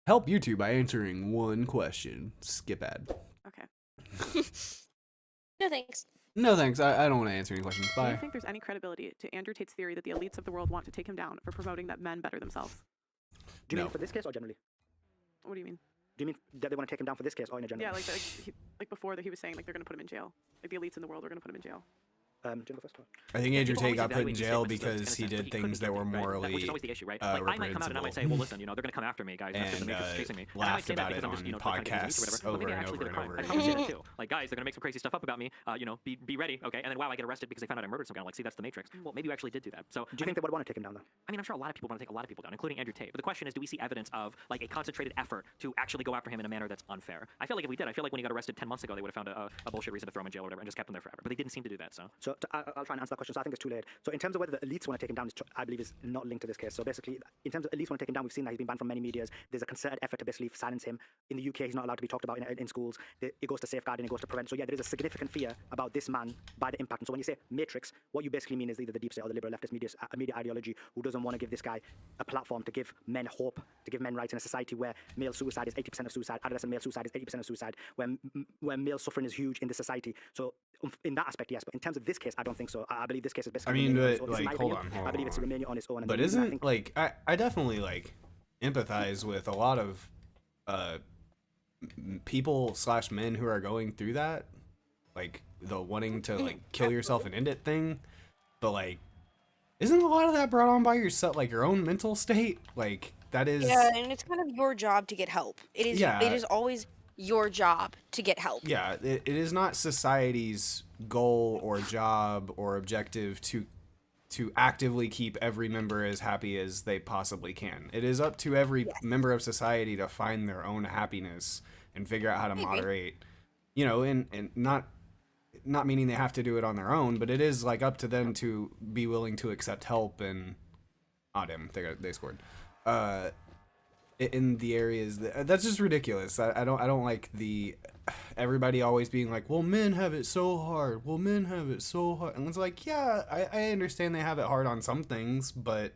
Help YouTube by answering one question. Skip ad. Okay. No thanks. No thanks. I don't want to answer any questions. Do you Bye. think there's any credibility to Andrew Tate's theory that the elites of the world want to take him down for promoting that men better themselves? Do you No. mean for this case or generally? What do you mean? Do you mean that they want to take him down for this case or in a general? Yeah, like before that he was saying like they're gonna put him in jail. Like the elites in the world are gonna put him in jail. Do you go first? I think Andrew People Tate always got put in evaluate these jail statements because in a he sense, but did he couldn't things that do were it, right? morally Which is always the issue, right? Like, I might come out and I might say, well, listen, you know, they're going to come after me, guys. That's just the Matrix chasing me. And I might laughed say that about it because I'm on just, you know, trying to get his podcasts or whatever. But over maybe I and actually over did a and crime. over I'd and probably say over. that too. Like, guys, they're going to make some crazy stuff up about me. You know, be ready, okay? And then wow, I get arrested because they found out I murdered some guy. Like, see, that's the Matrix. Well, maybe you actually did do that. So, Do you think they would want to take him down though? I mean, I'm sure a lot of people want to take a lot of people down, including Andrew Tate. But the question is, do we see evidence of like a concentrated effort to actually go after him in a manner that's unfair? I feel like if we did, I feel like when he got arrested 10 months ago, they would have found a bullshit reason to throw him in jail or whatever and just kept him there forever. But they didn't seem to do that. So I'll try and answer that question. So I think it's too late. So in terms of whether the elites want to take him down, I believe is not linked to this case. So basically, in terms of elites want to take him down, we've seen that he's been banned from many medias. There's a concerted effort to basically silence him. In the UK, he's not allowed to be talked about in schools. It goes to safeguarding, it goes to prevent. So yeah, there is a significant fear about this man by the impact. And so when you say Matrix, what you basically mean is either the deep state or the liberal leftist media ideology who doesn't want to give this guy a platform to give men hope, to give men rights in a society where male suicide is 80% of suicide, adolescent male suicide is 80% of suicide, where male suffering is huge in the society. So in that aspect, yes. But in terms of this case, I don't think so. I believe this case is basically. I mean, Romania but, on its own. This is like, my hold opinion. on. I believe it's Romania on its own. But isn't like I definitely like empathize with a lot of people / men who are going through that, like the wanting to like kill yourself and end it thing. But like, isn't a lot of that brought on by yourself, like your own mental state? Like that is. Yeah, and it's kind of your job to get help. It is. Yeah. It is always your job to get help. Yeah, it is not society's goal or job or objective to actively keep every member as happy as they possibly can. It is up to every member of society to find their own happiness and figure out how to moderate. You know, and not meaning they have to do it on their own, but it is like up to them to be willing to accept help and they scored. In the areas that's just ridiculous. I don't like the everybody always being like, well, men have it so hard. Well, men have it so hard. And it's like, yeah, I understand they have it hard on some things, but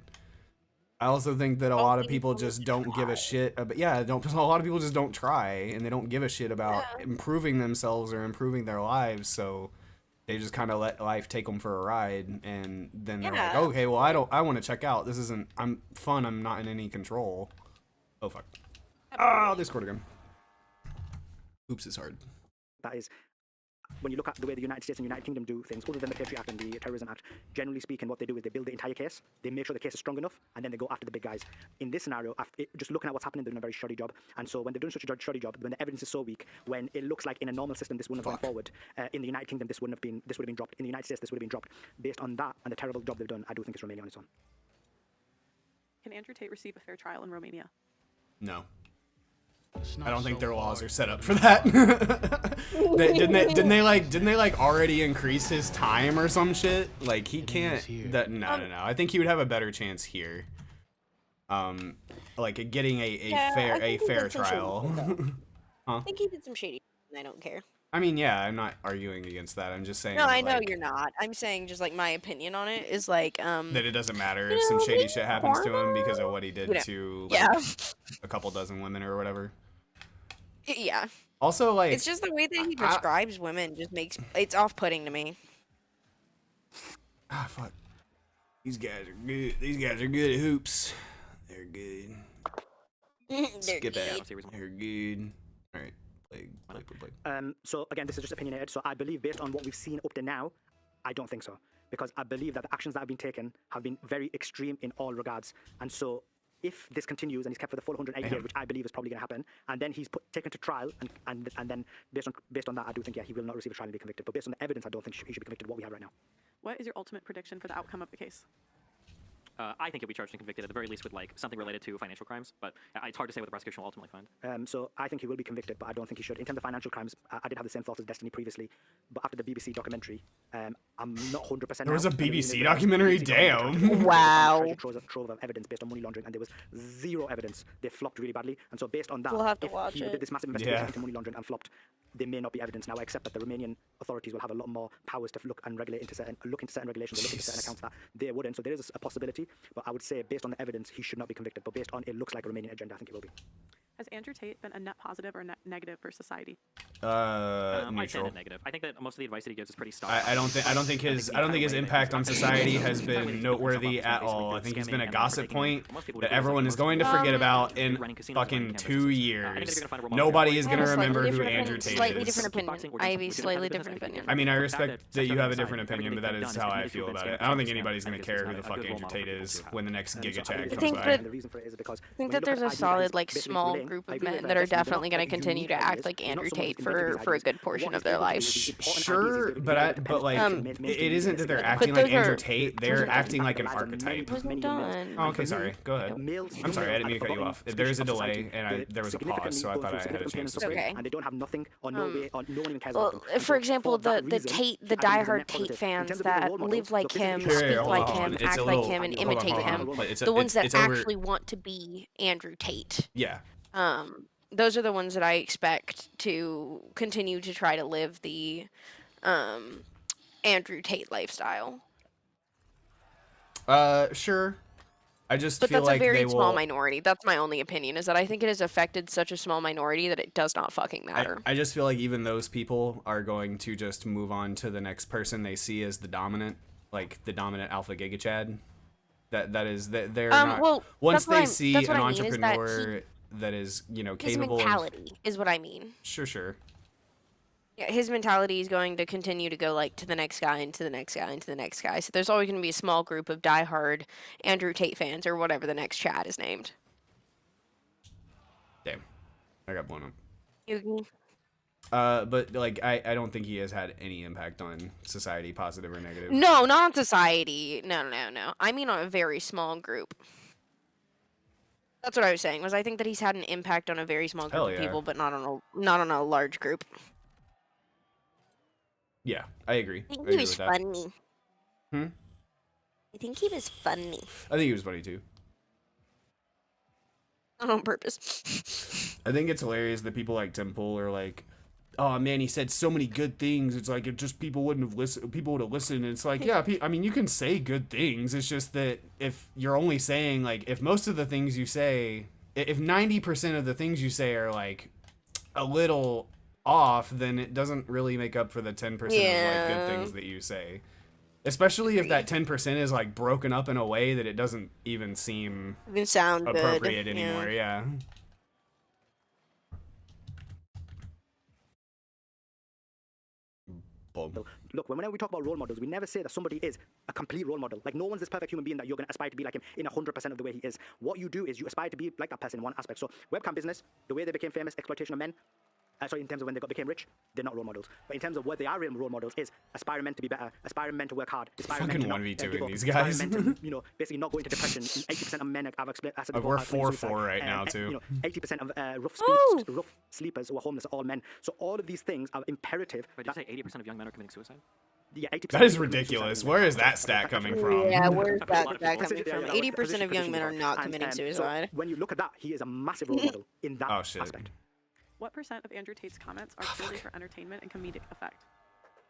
I also think that a lot of people just don't give a shit about, a lot of people just don't try and they don't give a shit about improving themselves or improving their lives. So they just kind of let life take them for a ride. And then they're like, okay, well, I want to check out. This isn't, I'm not in any control. Oh, fuck. Oh, they scored again. Oops, it's hard. That is, when you look at the way the United States and United Kingdom do things, other than the Patriot Act and the Terrorism Act, generally speaking, what they do is they build the entire case, they make sure the case is strong enough, and then they go after the big guys. In this scenario, just looking at what's happening, they're doing a very shoddy job. And so when they're doing such a shoddy job, when the evidence is so weak, when it looks like in a normal system this wouldn't have gone forward, in the United Kingdom this would have been dropped. In the United States this would have been dropped. Based on that and the terrible job they've done, I do think it's Romania on its own. Can Andrew Tate receive a fair trial in Romania? No. I don't think their laws are set up for that. Didn't they already increase his time or some shit? Like he can't. No. I think he would have a better chance here. Like getting a fair trial. I think he did some shady. I don't care. I mean, yeah, I'm not arguing against that. I'm just saying. No, I know you're not. I'm saying just like my opinion on it is like that it doesn't matter if some shady shit happens to him because of what he did to a couple dozen women or whatever. Yeah. Also, like it's just the way that he describes women just makes it's off-putting to me. Ah, fuck. These guys are good. These guys are good at hoops. They're good. Skip it. They're good. All right. Play. So again, this is just opinionated. So I believe based on what we've seen up to now, I don't think so. Because I believe that the actions that have been taken have been very extreme in all regards. And so if this continues and he's kept for the full 180 days, which I believe is probably going to happen, and then he's taken to trial, and then based on that, I do think, he will not receive a trial and be convicted. But based on the evidence, I don't think he should be convicted of what we have right now. What is your ultimate prediction for the outcome of the case? I think he'll be charged and convicted at the very least with like something related to financial crimes, but it's hard to say what the prosecution will ultimately find. So I think he will be convicted, but I don't think he should. In terms of financial crimes, I did have the same thoughts as Destiny previously, but after the BBC documentary, I'm not 100%. There was a BBC documentary? Damn. Wow. Trove of evidence based on money laundering, and there was zero evidence. They flopped really badly, and so based on that, we'll have to watch he did this massive investigation into money laundering and flopped, there may not be evidence. Now I accept that the Romanian authorities will have a lot more powers to look into certain regulations, or look into certain accounts that they wouldn't. So there is a possibility, but I would say based on the evidence, he should not be convicted. But based on it looks like a Romanian agenda, I think it will be. Has Andrew Tate been a net positive or net negative for society? I'd say Neutral. net negative. I think that most of the advice that he gives is pretty stock. I don't think his impact on society has been noteworthy at all. I think he's been a gossip point that everyone is going to forget about in fucking 2 years. Nobody is gonna remember who Andrew Tate Slightly is. different opinion. I have a slightly different opinion. I mean, I respect that you have a different opinion, but that is how I feel about it. I don't think anybody's gonna care who the fuck Andrew Tate is when the next Giga Chad comes think by. that- I think that there's a solid, like, small group of men that are definitely going to continue to act like Andrew Tate for a good portion of their life. Sure, but like, it isn't that they're acting like Andrew Tate. They're acting like an archetype. Wasn't done. Oh, okay, sorry. Go ahead. I'm sorry, I didn't mean to cut you off. There is a delay, and there was a pause, so I thought I had a chance to speak. Okay. And they don't have nothing or no way, or no one even cares about Well, them. for example, For that the reason, Tate, the I think he's a diehard net Tate positive. In fans terms of that role models, live like look, this is him, interesting. speak Hold like on, him, it's act a like little- him, and hold on, imitate hold on. him. Like, The ones that it's over- actually want to be Andrew Tate. Yeah. Those are the ones that I expect to continue to try to live the Andrew Tate lifestyle. Sure. I just But feel that's like a very they small will. minority. That's my only opinion, is that I think it has affected such a small minority that it does not fucking matter. I just feel like even those people are going to just move on to the next person they see as the dominant, like the dominant alpha giga chad. They're not. well, Once that's what they I'm- see that's an what I mean, is that entrepreneur that is, you know, His capable of. mentality is what I mean. Sure. Yeah, his mentality is going to continue to go like to the next guy and to the next guy and to the next guy. So there's always going to be a small group of diehard Andrew Tate fans or whatever the next Chad is named. Damn, I got blown up. You- But like, I don't think he has had any impact on society, positive or negative. No, not on society. No. I mean on a very small group. That's what I was saying. Was I think that he's had an impact on a very small group Hell of yeah. people, but not on a large group. Yeah, I agree. I think I he agree was with that. funny. Hmm? I think he was funny. I think he was funny too. Not on purpose. I think it's hilarious that people like Tim Pool are like, oh man, he said so many good things. It's like if just people wouldn't have listened, people would have listened. And it's like, yeah, I mean, you can say good things. It's just that if you're only saying like, if most of the things you say, if 90% of the things you say are like a little off, then it doesn't really make up for the 10% of like good things that you say. Especially if that 10% is like broken up in a way that it doesn't even seem Even sound appropriate good. anymore. Yeah. Boom. Look, whenever we talk about role models, we never say that somebody is a complete role model. Like, no one's this perfect human being that you're going to aspire to be like him in 100% of the way he is. What you do is you aspire to be like that person in one aspect. So, webcam business, the way they became famous, exploitation of men. In terms of when they became rich, they're not role models. But in terms of what they are real role models is aspiring men to be better, aspiring men to work hard, aspiring men to not Fucking 1v2 give in up, these aspiring guys. men to, you know, basically not go into depression. 80% of men have acid We're divorce, 4-4 right now, too. You know, 80% of Woo! rough sleepers who are homeless are all men. So all of these things are imperative. But did you say 80% of young men are committing suicide? Yeah, 80% That is of women ridiculous. suicide. Where is that stat coming from? Yeah, where's A that lot of coming people- from? Yeah, 80% of young men are not And, committing so suicide. when you look at that, he is a massive role model in that Oh, shit. aspect. What percent of Andrew Tate's comments are purely for entertainment and comedic effect?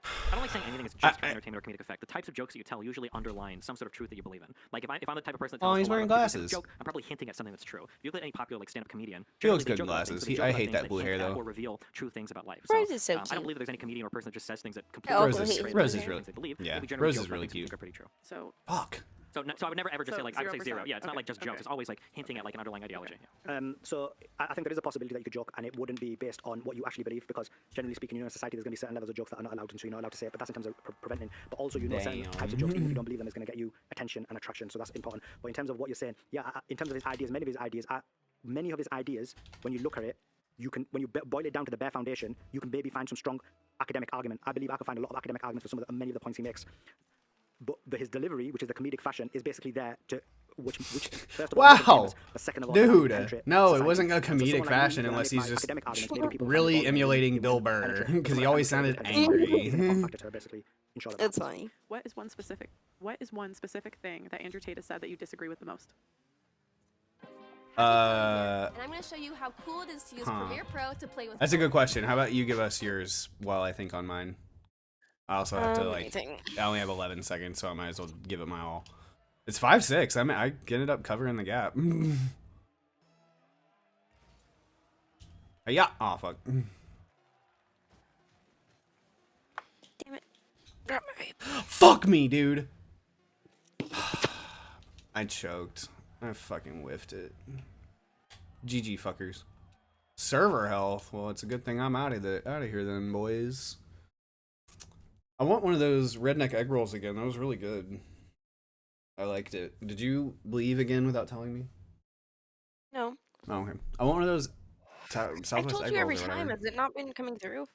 I don't like saying anything is just for entertainment or comedic effect. The types of jokes that you tell usually underline some sort of truth that you believe in. Like if I'm the type of person that Oh, tells he's a lot wearing of people glasses. joke, I'm probably hinting at something that's true. If you look at any popular like stand-up comedian, He looks generally they good in joke about things, glasses. but they I joke about hate things that blue hint hair, at though. or reveal true things about life. Rose is so I don't cute. believe that there's any comedian or person that just says things that Oh, completely Rose is- discredit Rose the is really- things they believe. yeah, We generally Rose joke is about really things that cute. are pretty true. So Fuck. So I would never ever just So say like I would say 0%. zero. Yeah, it's not Okay, like just jokes. okay. It's always like hinting at like an underlying ideology. Yeah. So I think there is a possibility that you could joke and it wouldn't be based on what you actually believe, because generally speaking, you know, in society there's going to be certain levels of jokes that are not allowed, and so you're not allowed to say it, but that's in terms of preventing. But also, you know, certain types of jokes, even if you don't believe them, is going to get you attention and attraction, so that's important. But in terms of what you're saying, yeah, in terms of his ideas, many of his ideas, when you look at it, you can, when you boil it down to the bare foundation, you can maybe find some strong academic argument. I believe I can find a lot of academic arguments for many of the points he makes. But his delivery, which is the comedic fashion, is basically there to which first of all, makes him Wow. famous, but second of all, Dude, penetrate no, it society. wasn't a And so someone comedic like me, fashion when I unless make he's my just academic arguments, maybe people really find it emulating all Bill penetrate. Burr, So 'cause he someone always like me sounded is a angry. factor to her, basically, in short of It's that. funny. what is one specific thing that Andrew Tate has said that you disagree with the most? And I'm going to show you how cool it is to use Premiere Pro to play with. That's a good question. How about you give us yours while I think on mine? I also have to like. I only have 11 seconds, so I might as well give it my all. It's 5-6. I ended up covering the gap. Yeah. Oh fuck. Damn it. Drop my vape. Fuck me, dude. I choked. I fucking whiffed it. GG fuckers. Server health. Well, it's a good thing I'm out of here then, boys. I want one of those redneck egg rolls again. That was really good. I liked it. Did you leave again without telling me? No. Oh, okay. I want one of those Southwest I told egg you rolls every or time. whatever. Has it not been coming through?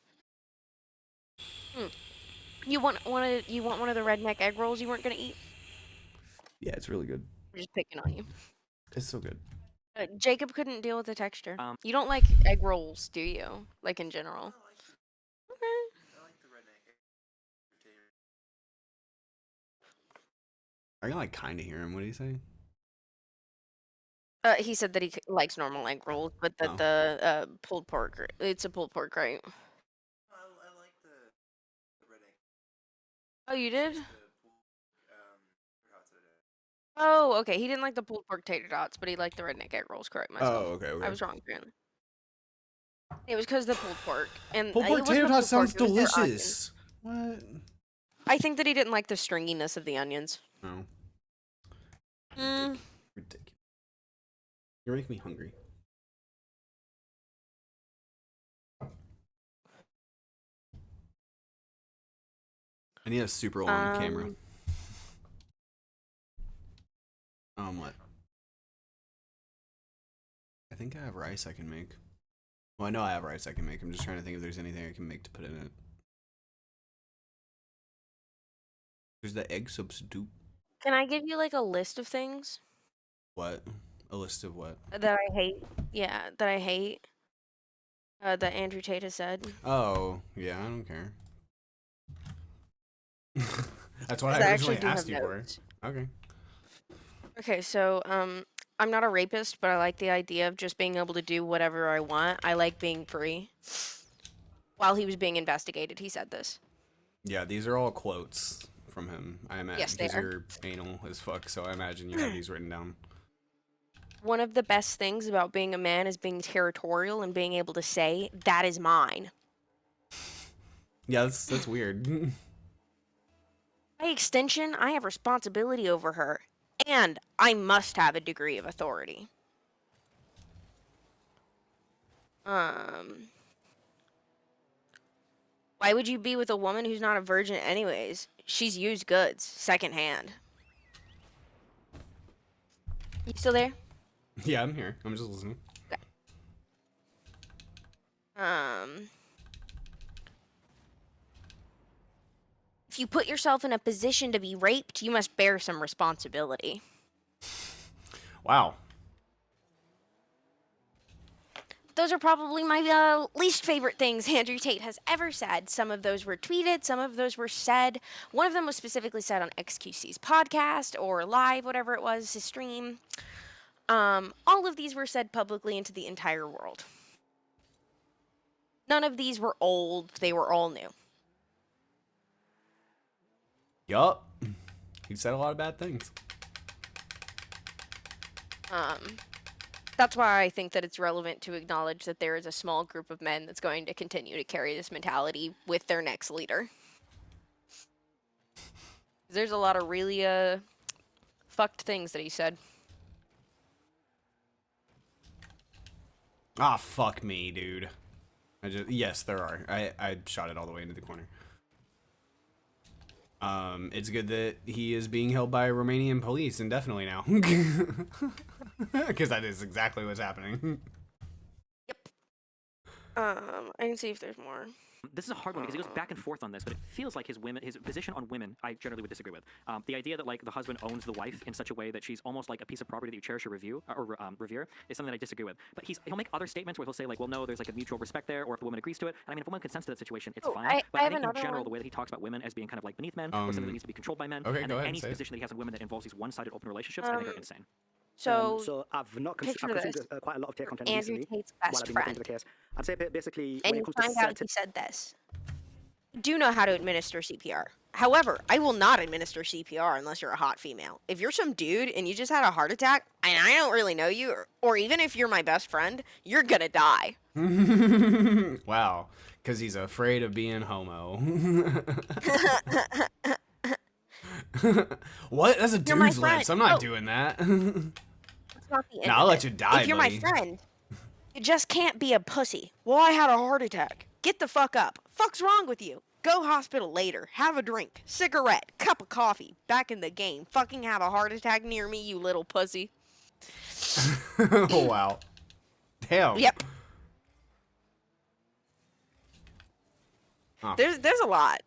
You want one of the redneck egg rolls you weren't gonna eat? Yeah, it's really good. I'm just picking on you. It's so good. Jacob couldn't deal with the texture. Um, You don't like egg rolls, do you? Like in general? Okay. I can like kind of hear him. What do you say? He said that he likes normal egg rolls, but that Oh. the pulled pork, it's a pulled pork, right? I like the red egg. Oh, you did? Oh, okay. He didn't like the pulled pork tater tots, but he liked the redneck egg rolls. Correct myself. Oh, okay. I was wrong, apparently. It was because of the pulled pork. And Pulled it pork wasn't tater the tot pulled pork, sounds it was their delicious. onions. What? I think that he didn't like the stringiness of the onions. Oh. Mm. Ridiculous. You're making me hungry. I need a super long camera. What? I think I have rice I can make. Well, I know I have rice I can make. I'm just trying to think if there's anything I can make to put in it. There's the egg substitute. Can I give you like a list of things What? A list of what? that I hate? Yeah, that I hate. That Andrew Tate has said. Oh, yeah, I don't care. That's what I I actually originally do asked have you for. notes. Okay. Okay, so I'm not a rapist, but I like the idea of just being able to do whatever I want. I like being free. While he was being investigated, he said this. Yeah, these are all quotes from him. I imagine Yes, they because are. you're anal as fuck, so I imagine you have these written down. One of the best things about being a man is being territorial and being able to say, that is mine. Yeah, that's weird. By extension, I have responsibility over her, and I must have a degree of authority. Why would you be with a woman who's not a virgin anyways? She's used goods, secondhand. You still there? Yeah, I'm here. I'm just listening. Okay. If you put yourself in a position to be raped, you must bear some responsibility. Wow. Those are probably my least favorite things Andrew Tate has ever said. Some of those were tweeted, some of those were said. One of them was specifically said on XQC's podcast or live, whatever it was, his stream. All of these were said publicly into the entire world. None of these were old, they were all new. Yup. He said a lot of bad things. That's why I think that it's relevant to acknowledge that there is a small group of men that's going to continue to carry this mentality with their next leader. There's a lot of really fucked things that he said. Ah, fuck me, dude. Yes, there are. I shot it all the way into the corner. It's good that he is being held by Romanian police indefinitely now. Because that is exactly what's happening. Yep. I can see if there's more. This is a hard one because he goes back and forth on this, but it feels like his position on women, I generally would disagree with. The idea that like the husband owns the wife in such a way that she's almost like a piece of property that you cherish or revere is something that I disagree with. But he'll make other statements where he'll say like, well, no, there's like a mutual respect there, or if the woman agrees to it. And I mean, if a woman consents to that situation, it's fine. But I think in general, the way that he talks about women as being kind of like beneath men, or something that needs to be controlled by men, okay, and go then ahead, any say it. position that he has on women that involves these one-sided open relationships, I think are insane. So I've not picture consumed this. quite a lot of Tate content Andrew recently Tate's while best I've been looking friend. into the case. I'd say basically And when you it comes to find out certain he said this. Do know how to administer CPR. However, I will not administer CPR unless you're a hot female. If you're some dude and you just had a heart attack and I don't really know you, or even if you're my best friend, you're gonna die. Wow, because he's afraid of being homo. What? That's a You're my dude's friend. lips. I'm not Oh. doing that. That's not the end Nah, of I'll it. let you die, If you're buddy. my friend, you just can't be a pussy. Well, I had a heart attack. Get the fuck up. Fuck's wrong with you? Go hospital later. Have a drink. Cigarette. Cup of coffee. Back in the game. Fucking have a heart attack near me, you little pussy. Oh, wow. Damn. Yep. Oh. There's a lot.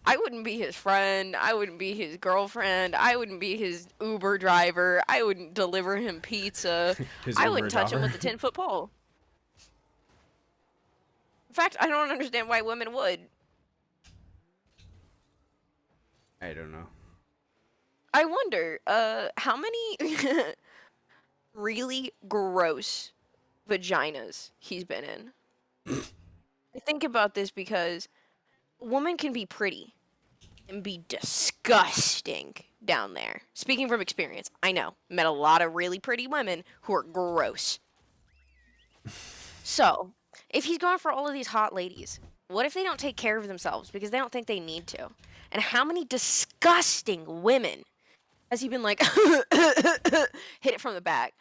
I wouldn't be his friend. I wouldn't be his girlfriend. I wouldn't be his Uber driver. I wouldn't deliver him pizza. His I Uber wouldn't touch him driver. with a 10-foot pole. In fact, I don't understand why women would. I don't know. I wonder, how many really gross vaginas he's been in. I think about this because a woman can be pretty and be disgusting down there. Speaking from experience, I know. Met a lot of really pretty women who are gross. So, if he's going for all of these hot ladies, what if they don't take care of themselves because they don't think they need to? And how many disgusting women has he been like, hit it from the back?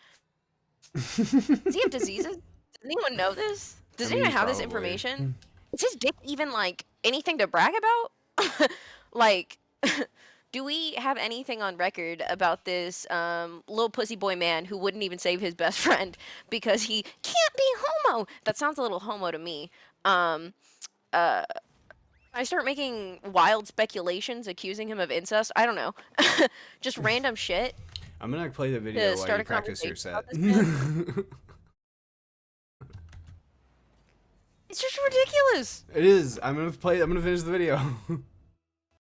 Does he have diseases? Does anyone know this? Does anyone have this probably. information? Is his dick even, like, anything to brag about? Like, do we have anything on record about this little pussy boy man who wouldn't even save his best friend because he can't be homo? That sounds a little homo to me. I start making wild speculations accusing him of incest. I don't know. Just random shit. I'm gonna play the video while start you a practice your conversation set. about this It's just ridiculous. It is. I'm gonna finish the video.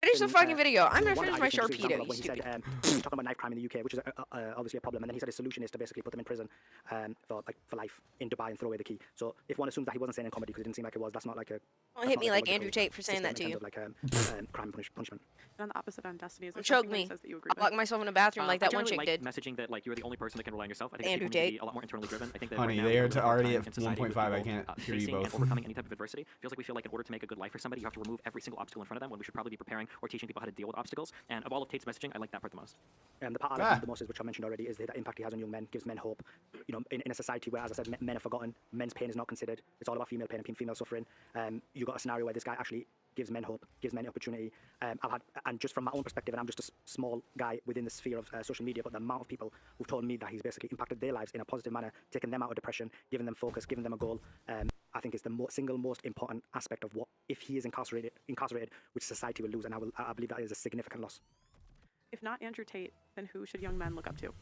Finish the fucking video. I'm gonna One finish that I my think is an Sharpedo, example of you when he said, stupid. he was talking about knife crime in the UK, which is obviously a problem, and then he said his solution is to basically put them in prison for life in Dubai and throw away the key. So if one assumes that he wasn't saying in comedy because it didn't seem like it was, that's not like a Don't hit not me a like logical Andrew Tate for saying that to system you. in terms of like crime and punishment. And on the opposite end, Destiny is there Choke something that me. says that you agree I'll lock with? myself in a bathroom like that I one generally chick like did. messaging that like you're the only person that can rely on yourself. I think Andrew people need to Tate. be a lot more internally driven. I think that Honey, right now they we're are living in a already time at in society with 1.5. I people, can't hear you facing both. and overcoming any type of adversity. Feels like we feel like in order to make a good life for somebody, you have to remove every single obstacle in front of them. When we should probably be preparing or teaching people how to deal with obstacles. And of all of Tate's messaging, I like that part the most. The part I like the most is, which I mentioned already, is the impact he has on young men, gives men hope. You know, in a society where, as I said, men are forgotten, men's pain is not considered. It's all about female pain and female suffering. You got a scenario where this guy actually gives men hope, gives men opportunity. And just from my own perspective, and I'm just a small guy within the sphere of social media, but the amount of people who've told me that he's basically impacted their lives in a positive manner, taken them out of depression, giving them focus, giving them a goal, I think is the single most important aspect of what, if he is incarcerated, which society will lose, and I believe that is a significant loss. If not Andrew Tate, then who should young men look up to?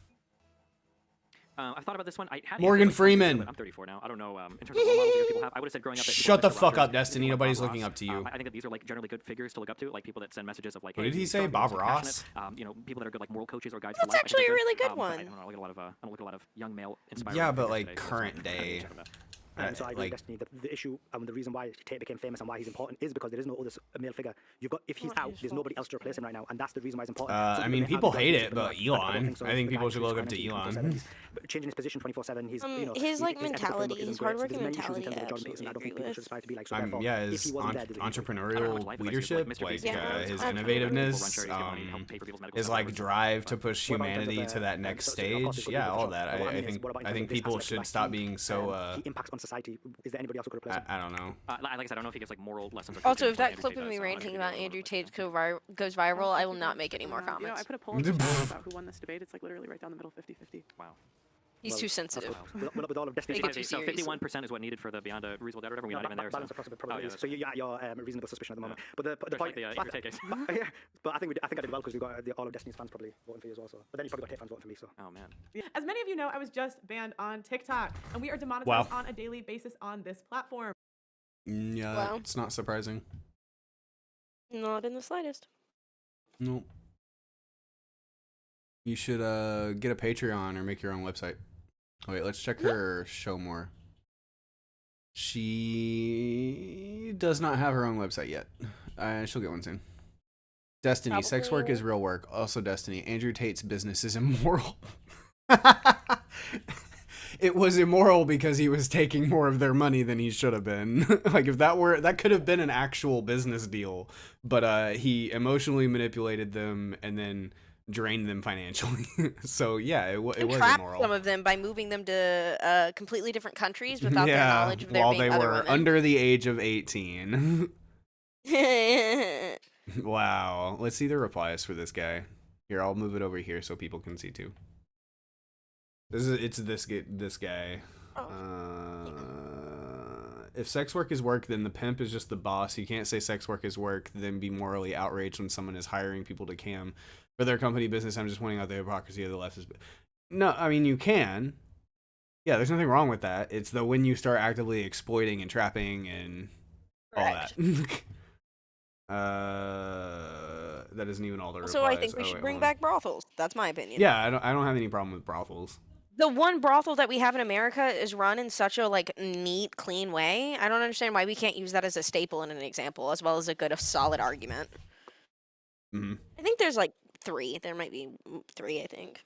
I've thought about this one. I had Morgan answered, like, 10 years ago, Freeman. but I'm 34 now. I don't know. In terms of role models that people have, I would have said growing up. That Shut the people fuck like up, Destiny. people like Nobody's Bob looking Ross. up to you. I think that these are like generally good figures to look up to, like people that send messages of like. What hey, did he you say, strong, Bob you're Ross? passionate. You know, people that are good like moral coaches or guides That's for life. I actually think a they're really good. good one. I don't look at a lot of young male inspiring. Yeah, but figures like today, so that's current what I'm trying to day. chat about. So I agree with Destiny. The issue and the reason why Tate became famous and why he's important is because there is no other male figure. You've got, if he's out, there's nobody else to replace him right now, and that's the reason why he's important. I mean, people hate it, but Elon. I think people should look up to Elon. He's changing his position 24/7. He's you know, his like his ethical mentality, framework isn't his great. So hardworking there's many issues in mentality, terms of I the Jordan Peterson absolutely that I don't think agree people with. should aspire to be like. So therefore, Yeah, if his he wasn't there, there's a huge entrepreneurial leadership, like his Yeah. innovativeness, his like drive to push What about in terms of, humanity to that next of course, stage. it's Yeah, good all for that. sure. But what I mean is, think what about in I terms think of this people aspect should of stop like being so. he impacts on society. Is there anybody else who could replace him? I don't know. Like I said, I don't know if he gives like moral lessons. Or Also, coaching if that like clip Andrew of Tate me does, ranting I about think Andrew it's Tate a little goes viral, I will not make any more You know, I comments. put a poll in the chat about who won this debate. It's like literally right down the middle, 50-50. Wow. He's too sensitive. With all of Destiny's Take it too So seriously. 51% is what needed for the beyond a reasonable doubt or whatever. We're not even there. Balance So. across the probabilities. So you're at reasonable suspicion at the moment. But the Just point, like the Andrew Tate case. yeah, but I think I did well because we got all of Destiny's fans probably voting for you as well. So, but then you probably got Tate fans voting for me. So. Oh man. As many of you know, I was just banned on TikTok, and we are demonetized Wow. on a daily basis on this platform. Yeah, Wow. it's not surprising. Not in the slightest. Nope. You should get a Patreon or make your own website. Oh, wait, let's check her show more. She does not have her own website yet. She'll get one soon. Destiny, Probably. sex work is real work. Also Destiny, Andrew Tate's business is immoral. It was immoral because he was taking more of their money than he should have been. Like, if that could have been an actual business deal, but he emotionally manipulated them and then drained them financially. So yeah, it was Trapped immoral. some of them by moving them to completely different countries without their knowledge of there while being they other were women. under the age of 18. Wow. Let's see the replies for this guy. Here, I'll move it over here so people can see too. It's this guy. If sex work is work, then the pimp is just the boss. You can't say sex work is work, then be morally outraged when someone is hiring people to cam for their company business. I'm just pointing out the hypocrisy of the left. No, I mean, you can. Yeah, there's nothing wrong with that. It's when you start actively exploiting and trapping and all that. That isn't even all the replies. So I think we should bring back brothels. That's my opinion. Yeah, I don't have any problem with brothels. The one brothel that we have in America is run in such a neat, clean way. I don't understand why we can't use that as a staple and an example, as well as a solid argument. Mm-hmm. I think there's 3. There might be 3, I think.